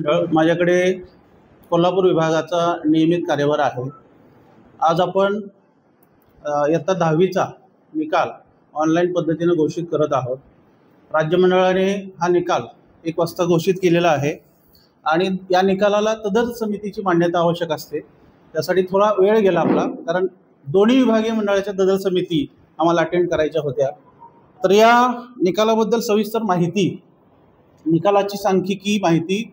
विठ्ठल। माझ्याकडे कोल्हापूर विभागाचा नियमित कार्यभार आहे। आज आपण इयत्ता 10वीचा निकाल ऑनलाईन पद्धतीने घोषित करत आहोत। राज्य मंडळाने हा निकाल 1 वाजता घोषित केलेला आहे आणि या निकालाला तदर्थ समितीची मान्यता आवश्यक असते। त्यासाठी थोडा वेळ गेला आपला, कारण दोन्ही विभागीय मंडळाच्या तदर्थ समिती आम्हाला अटेंड करायच्या होत्या। तर या निकालाबद्दल सविस्तर माहिती, निकालाची सांख्यिकी माहिती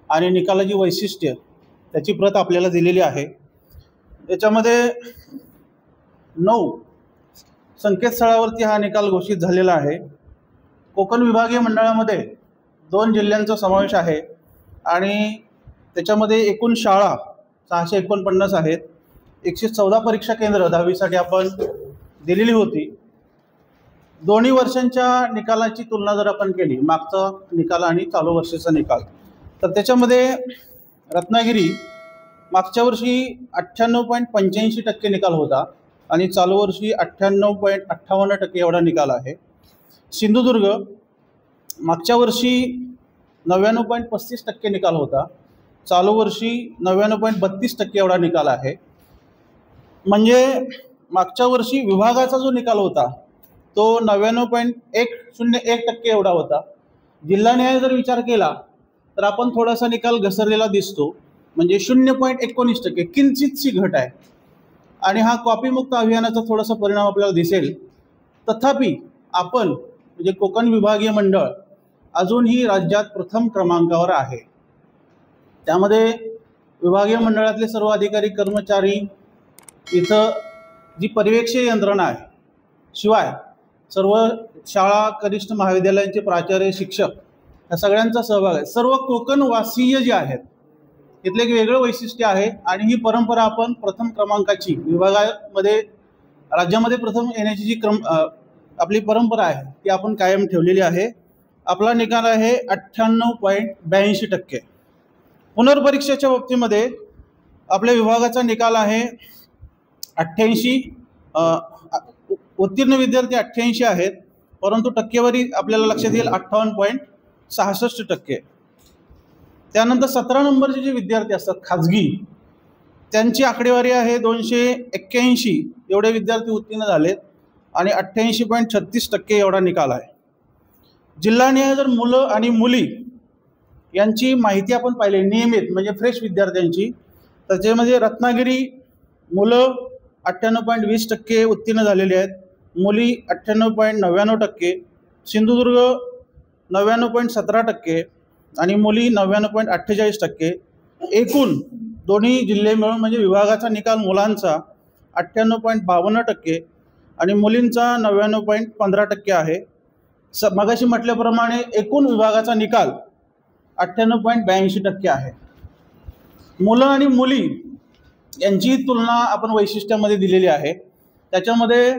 आणि निकालाची वैशिष्ट्ये त्याची प्रत आपल्याला दिलेली आहे। याच्यामध्ये 9 संकेतस्थळावरती हा निकाल घोषित झालेला आहे। कोकण विभागीय मंडळामध्ये 2 जिल्ह्यांचा समावेश आहे आणि त्याच्यामध्ये एकूण शाळा 649 आहेत। 114 परीक्षा केंद्र 10वीसाठी आपण दिलेली होती। दोन्ही वर्षांच्या निकालाची तुलना जर आपण केली, मागचा निकाल आणि चालू वर्षाचा निकाल, तर त्याच्यामध्ये रत्नागिरी मागच्या वर्षी 98.85% निकाल होता आणि चालू वर्षी 98.58% एवढा निकाल आहे। सिंधुदुर्ग मागच्या वर्षी 99.35% निकाल होता, चालू वर्षी 99.32% एवढा निकाल आहे। म्हणजे मागच्या वर्षी विभागाचा जो निकाल होता तो 99.101% एवढा होता। जिल्हानिहाय जर विचार केला तर आपण थोडासा निकाल घसरलेला दिसतो, म्हणजे 0.19%, किंचितशी घट आहे आणि हा कॉपीमुक्त अभियानाचा थोडासा परिणाम आपल्याला दिसेल। तथापि आपण म्हणजे कोकण विभागीय मंडळ अजूनही राज्यात प्रथम क्रमांकावर आहे। त्यामध्ये विभागीय मंडळातले सर्व अधिकारी कर्मचारी, इथं जी पर्यवेक्षक यंत्रणा आहे, शिवाय सर्व शाळा कनिष्ठ महाविद्यालयांचे प्राचार्य, शिक्षक या सगळ्यांचा सहभाग आहे। सर्व कोकणवासीय जे आहेत इथले एक वेगळं वैशिष्ट्य आहे आणि ही परंपरा आपण प्रथम क्रमांकाची विभागामध्ये राज्यामध्ये प्रथम येण्याची जी आपली परंपरा आहे ती आपण कायम ठेवलेली आहे। आपला निकाल आहे 98.82%। पुनर्परीक्षेच्या बाबतीमध्ये आपल्या विभागाचा निकाल आहे 88। उत्तीर्ण विद्यार्थी 88 आहेत, परंतु टक्केवारी आपल्याला लक्षात येईल 58.66%। त्यानंतर 17 नंबरचे जे विद्यार्थी असतात खाजगी, त्यांची आकडेवारी आहे 281 एवढे विद्यार्थी उत्तीर्ण झालेत आणि 88.36% एवढा निकाल आहे। जिल्हानिहाय जर मुलं आणि मुली यांची माहिती आपण पाहिली नियमित, म्हणजे फ्रेश विद्यार्थ्यांची, त्याच्यामध्ये रत्नागिरी मुलं 98.20% उत्तीर्ण झालेले आहेत, मुली 98.99%, सिंधुदुर्ग 99.17% आणि मुली 99.48%। एकूण दोन्ही जिल्हे मिळून म्हणजे विभागाचा निकाल मुलांचा 98.52% आणि मुलींचा 99.15% आहे। मगाशी म्हटल्याप्रमाणे एकूण विभागाचा निकाल 98.82% आहे। मुलं आणि मुली यांची तुलना आपण वैशिष्ट्यामध्ये दिलेली आहे। त्याच्यामध्ये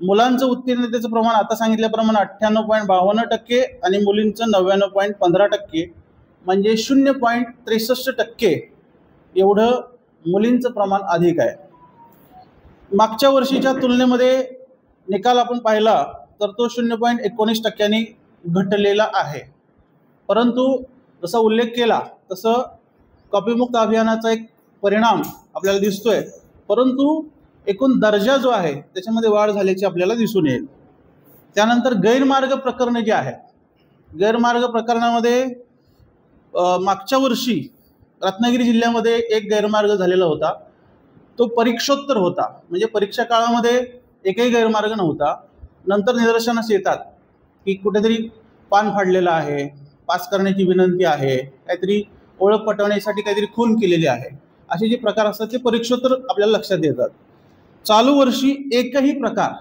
मुलांचं उत्तीर्णतेचं प्रमाण आता सांगितल्याप्रमाणे 98.52% आणि मुलींचं 99.15%, म्हणजे 0.63% एवढं मुलींचं प्रमाण अधिक आहे। मागच्या वर्षीच्या तुलनेमध्ये निकाल आपण पाहिला तर तो 0.19% घटलेला आहे। परंतु जसा उल्लेख केला तसं कॉपीमुक्त अभियानाचा एक परिणाम आपल्याला दिसतोय, परंतु एकूण दर्जा जो आहे त्याच्यामध्ये वाढ झाल्याची आपल्याला दिसून येईल। त्यानंतर गैरमार्ग प्रकरणे जे आहेत, गैरमार्ग प्रकरणामध्ये मागच्या वर्षी रत्नागिरी जिल्ह्यामध्ये एक गैरमार्ग झालेला होता, तो परीक्षोत्तर होता, म्हणजे परीक्षा काळामध्ये एकही गैरमार्ग नव्हता। नंतर निदर्शनास येतात की कुठेतरी पान फाडलेलं आहे, पास करण्याची विनंती आहे, काहीतरी ओळख पटवण्यासाठी काहीतरी खून केलेली आहे, असे जे प्रकार असतात ते परीक्षोत्तर आपल्याला लक्षात येतात। चालू वर्षी एकही प्रकार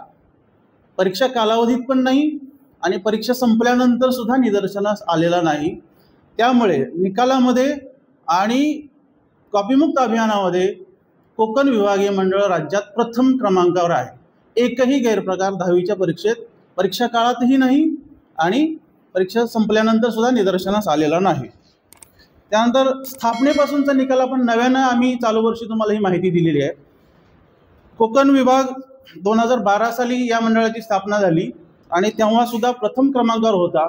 परीक्षा कालावधीत पण नाही आणि परीक्षा संपल्यानंतर सुद्धा निदर्शनास आलेला नाही। त्यामुळे निकालामध्ये आणि कॉपीमुक्त अभियानामध्ये कोकण विभागीय मंडळ राज्यात प्रथम क्रमांकावर आहे। एकही गैरप्रकार 10वीच्या परीक्षेत परीक्षा काळातही नाही आणि परीक्षा संपल्यानंतर सुद्धा निदर्शनास आलेला नाही। त्यानंतर स्थापनेपासूनचा निकाल आपण नव्यानं आम्ही चालू वर्षी तुम्हाला ही माहिती दिलेली आहे। कोकण विभाग 2012 साली या मंडळाची स्थापना झाली आणि तेव्हा सुद्धा प्रथम क्रमांकावर होता।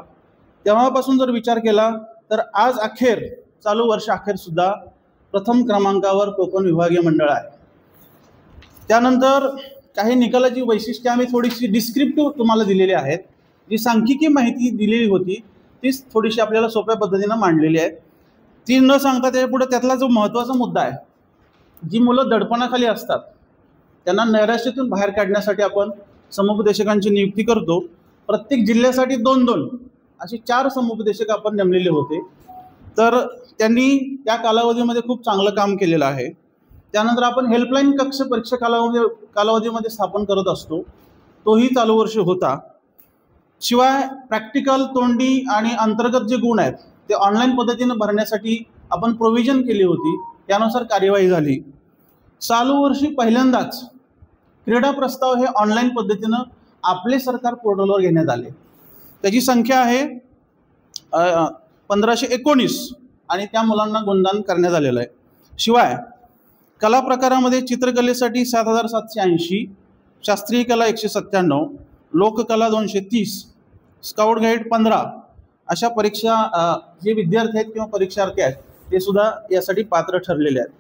तेव्हापासून जर विचार केला तर आज अखेर चालू वर्ष अखेर सुद्धा प्रथम क्रमांकावर कोकण विभागीय मंडळ आहे. त्यानंतर काही निकालाची वैशिष्ट्ये आम्ही थोडीशी डिस्क्रिप्टिव्ह तुम्हाला दिलेली आहेत. जी सांख्यिकी माहिती दिलेली होती तीच थोडीशी आपल्याला सोप्या पद्धतीनं मांडलेली आहे. ती न सांगता त्यापुढे त्यातला जो महत्त्वाचा मुद्दा आहे, जी मुलं दडपणाखाली असतात त्यांना नैराश्यातून बाहेर काढण्यासाठी आपण समुपदेशकांची नियुक्ती करतो. प्रत्येक जिल्ह्यासाठी 2-2 असे 4 समुपदेशक आपण नेमलेले होते. तर त्यांनी त्या कालावधीमध्ये खूप चांगलं काम केलेलं आहे. त्यानंतर आपण हेल्पलाईन कक्ष परीक्षा कालावधीमध्ये स्थापन करत असतो, तोही चालू वर्षी होता. शिवाय प्रॅक्टिकल, तोंडी आणि अंतर्गत जे गुण आहेत ते ऑनलाईन पद्धतीनं भरण्यासाठी आपण प्रोव्हिजन केली होती, त्यानुसार कार्यवाही झाली. चालू वर्षी पहिल्यांदाच क्रीडा प्रस्ताव हे ऑनलाईन पद्धतीनं आपले सरकार पोर्टलवर घेण्यात आले. त्याची संख्या आहे 1519 आणि त्या मुलांना गुणदान करण्यात आलेलं आहे. शिवाय कला प्रकारामध्ये चित्रकलेसाठी 7780, शास्त्रीय कला 197, लोककला 230, स्काउट गाईड 15 अशा परीक्षा जे विद्यार्थी आहेत किंवा परीक्षार्थी आहेत ते सुद्धा यासाठी पात्र ठरलेले आहेत.